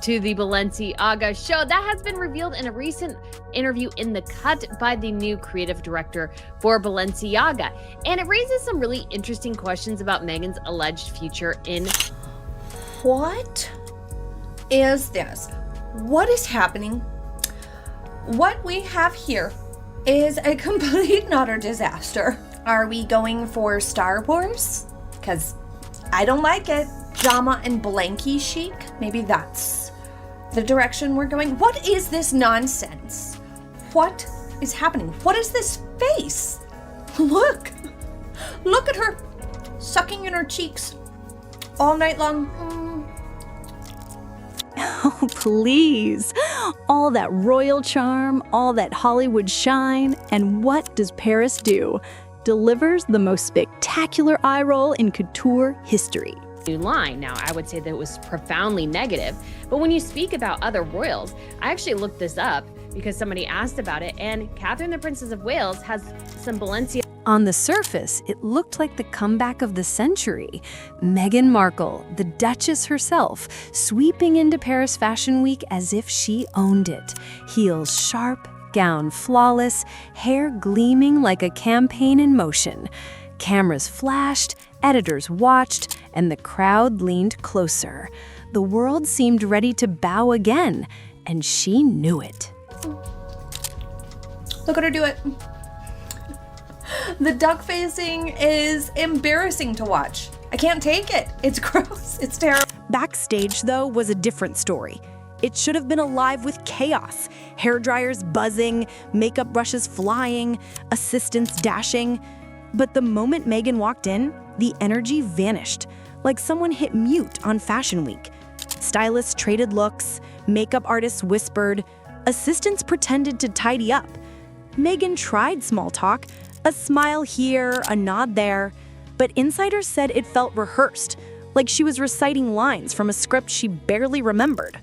to the Balenciaga show. That has been revealed in a recent interview in The Cut by the new creative director for Balenciaga. And it raises some really interesting questions about Meghan's alleged future in... What is this? What is happening? What we have here is a complete and utter disaster. Are we going for Star Wars? Because I don't like it. Drama and blanky chic? Maybe that's the direction we're going. What is this nonsense? What is happening? What is this face? Look at her sucking in her cheeks all night long. Oh, please. All that royal charm, all that Hollywood shine, and what does Paris do? Delivers the most spectacular eye roll in couture history. New line. Now, I would say that it was profoundly negative, but when you speak about other royals, I actually looked this up because somebody asked about it, and Catherine the Princess of Wales has some Balenciaga. On the surface, it looked like the comeback of the century. Meghan Markle, the Duchess herself, sweeping into Paris Fashion Week as if she owned it. Heels sharp, gown flawless, hair gleaming like a campaign in motion. Cameras flashed, editors watched, and the crowd leaned closer. The world seemed ready to bow again, and she knew it. Look at her do it. The duck facing is embarrassing to watch. I can't take it. It's gross. It's terrible. Backstage, though, was a different story. It should have been alive with chaos. Hair dryers buzzing, makeup brushes flying, assistants dashing. But the moment Meghan walked in, the energy vanished, like someone hit mute on Fashion Week. Stylists traded looks, makeup artists whispered, assistants pretended to tidy up. Meghan tried small talk, a smile here, a nod there, but insiders said it felt rehearsed, like she was reciting lines from a script she barely remembered.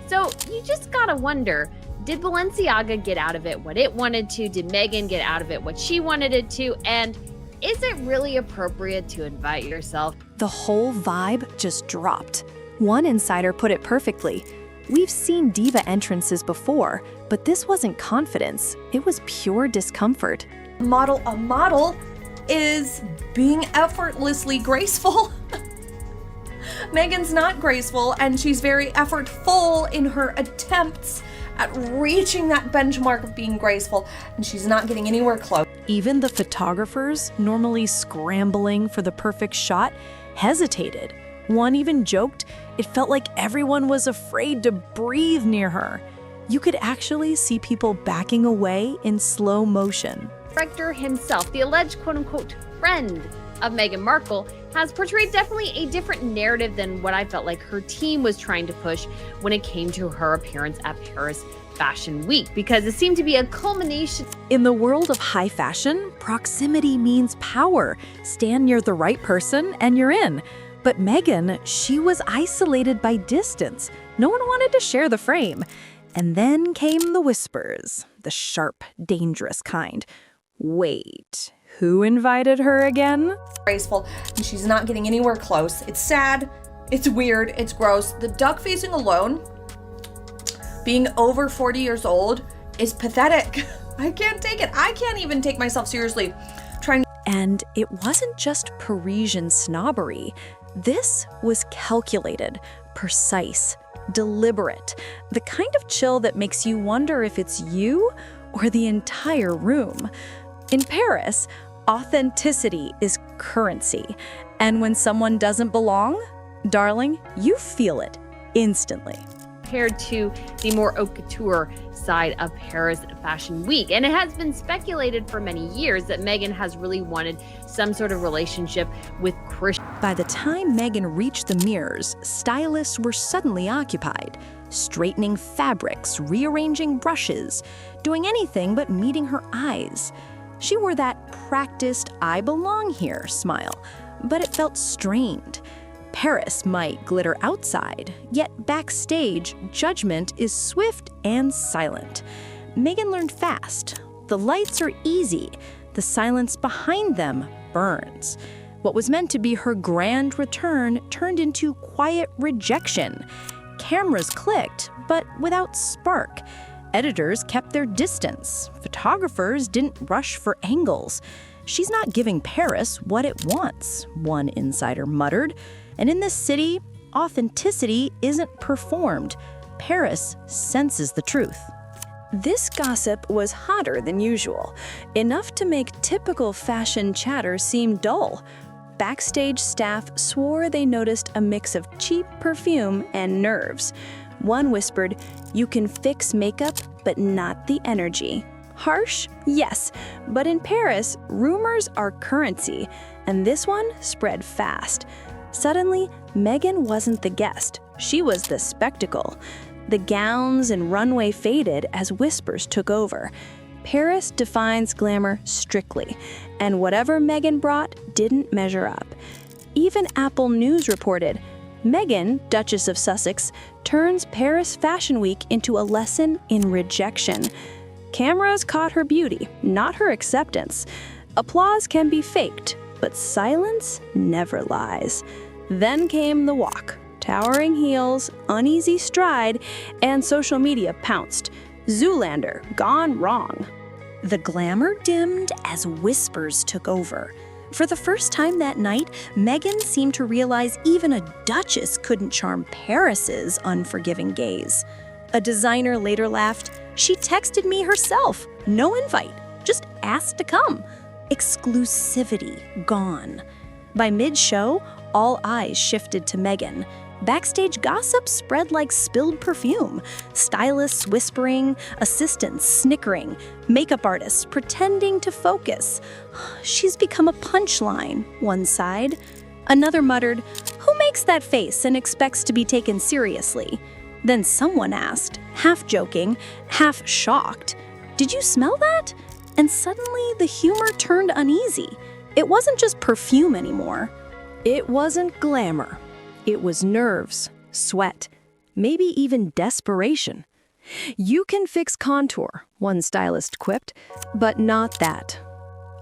So you just gotta wonder, did Balenciaga get out of it what it wanted to? Did Meghan get out of it what she wanted it to? And is it really appropriate to invite yourself? The whole vibe just dropped. One insider put it perfectly. We've seen diva entrances before, but this wasn't confidence. It was pure discomfort. A model is being effortlessly graceful. Meghan's not graceful, and she's very effortful in her attempts at reaching that benchmark of being graceful, and she's not getting anywhere close. Even the photographers, normally scrambling for the perfect shot, hesitated. One even joked it felt like everyone was afraid to breathe near her. You could actually see people backing away in slow motion. Director himself, the alleged quote-unquote friend of Meghan Markle, has portrayed definitely a different narrative than what I felt like her team was trying to push when it came to her appearance at Paris Fashion Week, because it seemed to be a culmination. In the world of high fashion, proximity means power. Stand near the right person and you're in. But Meghan, she was isolated by distance. No one wanted to share the frame. And then came the whispers, the sharp, dangerous kind. Wait, who invited her again? Graceful, and she's not getting anywhere close. It's sad, it's weird, it's gross. The duck facing alone, being over 40 years old, is pathetic. I can't take it. I can't even take myself seriously. And it wasn't just Parisian snobbery. This was calculated, precise, deliberate, the kind of chill that makes you wonder if it's you or the entire room. In Paris, authenticity is currency, and when someone doesn't belong, darling, you feel it instantly. Compared to the more haute couture side of Paris Fashion Week. And it has been speculated for many years that Meghan has really wanted some sort of relationship with Christian. By the time Meghan reached the mirrors, stylists were suddenly occupied, straightening fabrics, rearranging brushes, doing anything but meeting her eyes. She wore that practiced "I belong here" smile, but it felt strained. Paris might glitter outside, yet backstage, judgment is swift and silent. Meghan learned fast. The lights are easy. The silence behind them burns. What was meant to be her grand return turned into quiet rejection. Cameras clicked, but without spark. Editors kept their distance. Photographers didn't rush for angles. "She's not giving Paris what it wants," one insider muttered. And in this city, authenticity isn't performed. Paris senses the truth. This gossip was hotter than usual, enough to make typical fashion chatter seem dull. Backstage staff swore they noticed a mix of cheap perfume and nerves. One whispered, "You can fix makeup, but not the energy." Harsh? Yes, but in Paris, rumors are currency, and this one spread fast. Suddenly, Meghan wasn't the guest. She was the spectacle. The gowns and runway faded as whispers took over. Paris defines glamour strictly, and whatever Meghan brought didn't measure up. Even Apple News reported, Meghan, Duchess of Sussex, turns Paris Fashion Week into a lesson in rejection. Cameras caught her beauty, not her acceptance. Applause can be faked, but silence never lies. Then came the walk. Towering heels, uneasy stride, and social media pounced. Zoolander, gone wrong. The glamour dimmed as whispers took over. For the first time that night, Meghan seemed to realize even a duchess couldn't charm Paris's unforgiving gaze. A designer later laughed, "She texted me herself. No invite, just asked to come." Exclusivity gone. By mid-show, all eyes shifted to Meghan. Backstage gossip spread like spilled perfume. Stylists whispering, assistants snickering, makeup artists pretending to focus. "She's become a punchline," one sighed. Another muttered, "Who makes that face and expects to be taken seriously?" Then someone asked, half joking, half shocked, "Did you smell that?" And suddenly the humor turned uneasy. It wasn't just perfume anymore. It wasn't glamour. It was nerves, sweat, maybe even desperation. "You can fix contour," one stylist quipped, "but not that."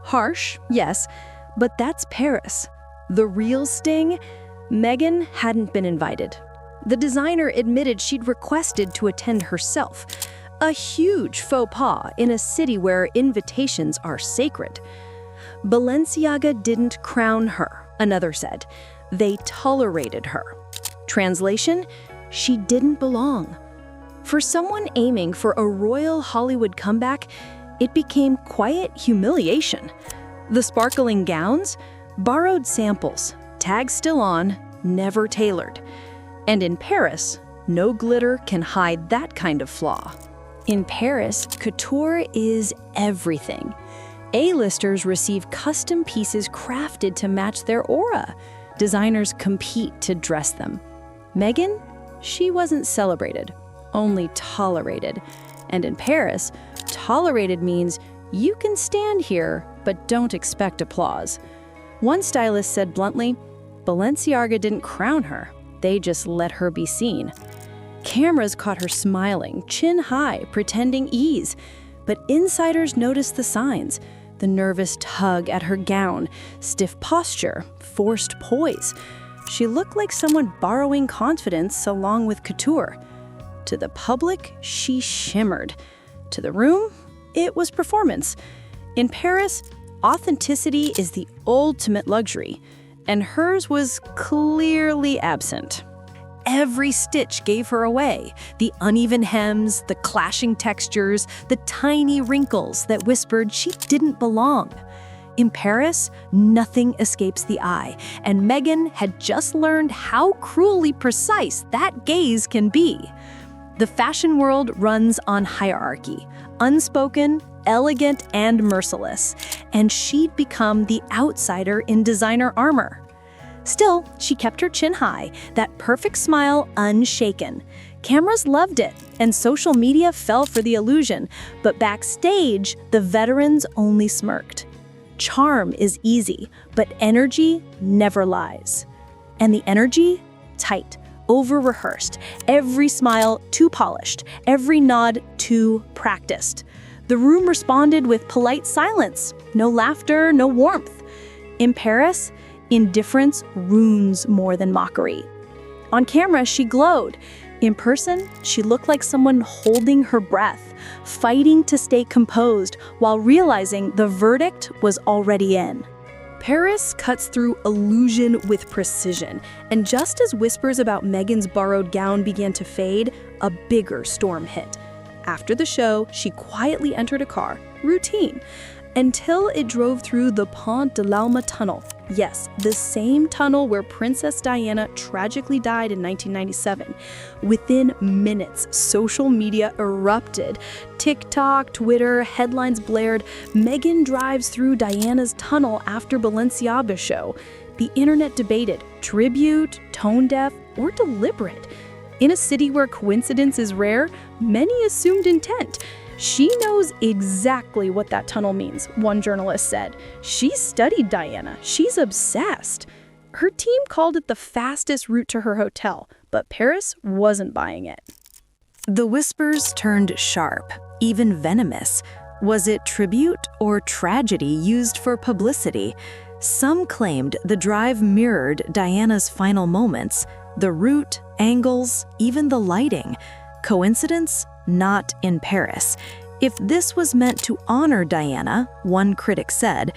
Harsh, yes, but that's Paris. The real sting? Meghan hadn't been invited. The designer admitted she'd requested to attend herself. A huge faux pas in a city where invitations are sacred. Balenciaga didn't crown her, another said. They tolerated her. Translation, she didn't belong. For someone aiming for a royal Hollywood comeback, it became quiet humiliation. The sparkling gowns? Borrowed samples, tags still on, never tailored. And in Paris, no glitter can hide that kind of flaw. In Paris, couture is everything. A-listers receive custom pieces crafted to match their aura. Designers compete to dress them. Meghan? She wasn't celebrated, only tolerated. And in Paris, tolerated means you can stand here, but don't expect applause. One stylist said bluntly, Balenciaga didn't crown her, they just let her be seen. Cameras caught her smiling, chin high, pretending ease. But insiders noticed the signs. The nervous tug at her gown, stiff posture, forced poise. She looked like someone borrowing confidence along with couture. To the public, she shimmered. To the room, it was performance. In Paris, authenticity is the ultimate luxury, and hers was clearly absent. Every stitch gave her away. The uneven hems, the clashing textures, the tiny wrinkles that whispered she didn't belong. In Paris, nothing escapes the eye, and Meghan had just learned how cruelly precise that gaze can be. The fashion world runs on hierarchy, unspoken, elegant, and merciless, and she'd become the outsider in designer armor. Still, she kept her chin high, that perfect smile unshaken. Cameras loved it, and social media fell for the illusion, but backstage, the veterans only smirked. Charm is easy, but energy never lies. And the energy? Tight, over-rehearsed, every smile too polished, every nod too practiced. The room responded with polite silence, no laughter, no warmth. In Paris, indifference runes more than mockery. On camera, she glowed. In person, she looked like someone holding her breath, fighting to stay composed while realizing the verdict was already in. Paris cuts through illusion with precision, and just as whispers about Meghan's borrowed gown began to fade, a bigger storm hit. After the show, she quietly entered a car, routine, until it drove through the Pont de l'Alma tunnel. Yes, the same tunnel where Princess Diana tragically died in 1997. Within minutes, social media erupted. TikTok, Twitter, headlines blared, "Meghan drives through Diana's tunnel after Balenciaga show." The internet debated, tribute, tone deaf, or deliberate. In a city where coincidence is rare, many assumed intent. "She knows exactly what that tunnel means," one journalist said. "She studied Diana. She's obsessed." Her team called it the fastest route to her hotel, but Paris wasn't buying it. The whispers turned sharp, even venomous. Was it tribute or tragedy used for publicity? Some claimed the drive mirrored Diana's final moments, the route, angles, even the lighting. Coincidence? Not in Paris. If this was meant to honor Diana, one critic said,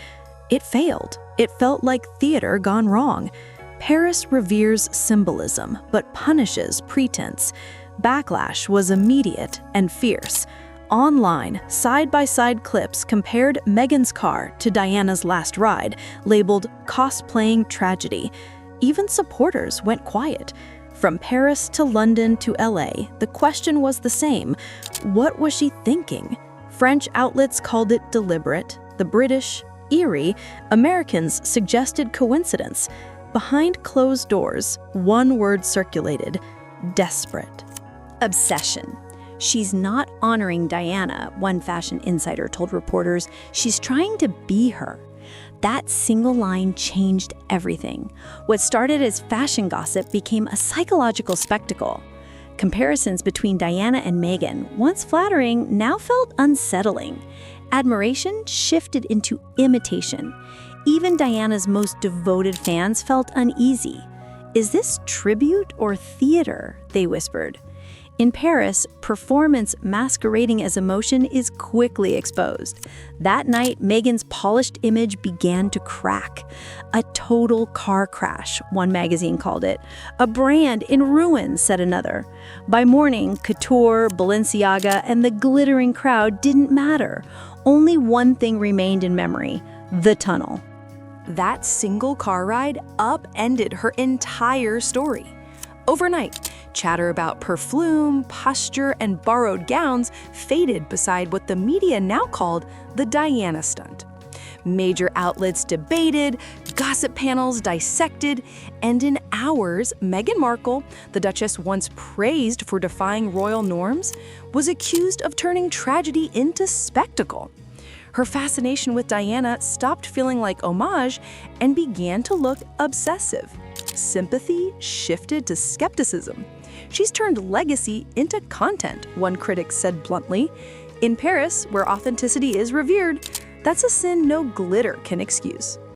it failed. It felt like theater gone wrong. Paris reveres symbolism, but punishes pretense. Backlash was immediate and fierce. Online, side-by-side clips compared Meghan's car to Diana's last ride, labeled cosplaying tragedy. Even supporters went quiet. From Paris to London to LA, the question was the same. What was she thinking? French outlets called it deliberate, the British, eerie, Americans suggested coincidence. Behind closed doors, one word circulated: desperate. Obsession. "She's not honoring Diana," one fashion insider told reporters. "She's trying to be her." That single line changed everything. What started as fashion gossip became a psychological spectacle. Comparisons between Diana and Meghan, once flattering, now felt unsettling. Admiration shifted into imitation. Even Diana's most devoted fans felt uneasy. "Is this tribute or theater?" they whispered. In Paris, performance masquerading as emotion is quickly exposed. That night, Meghan's polished image began to crack. "A total car crash," one magazine called it. "A brand in ruins," said another. By morning, couture, Balenciaga, and the glittering crowd didn't matter. Only one thing remained in memory: the tunnel. That single car ride upended her entire story. Overnight, chatter about perfume, posture, and borrowed gowns faded beside what the media now called the Diana stunt. Major outlets debated, gossip panels dissected, and in hours, Meghan Markle, the Duchess once praised for defying royal norms, was accused of turning tragedy into spectacle. Her fascination with Diana stopped feeling like homage and began to look obsessive. Sympathy shifted to skepticism. "She's turned legacy into content," one critic said bluntly. In Paris, where authenticity is revered, that's a sin no glitter can excuse.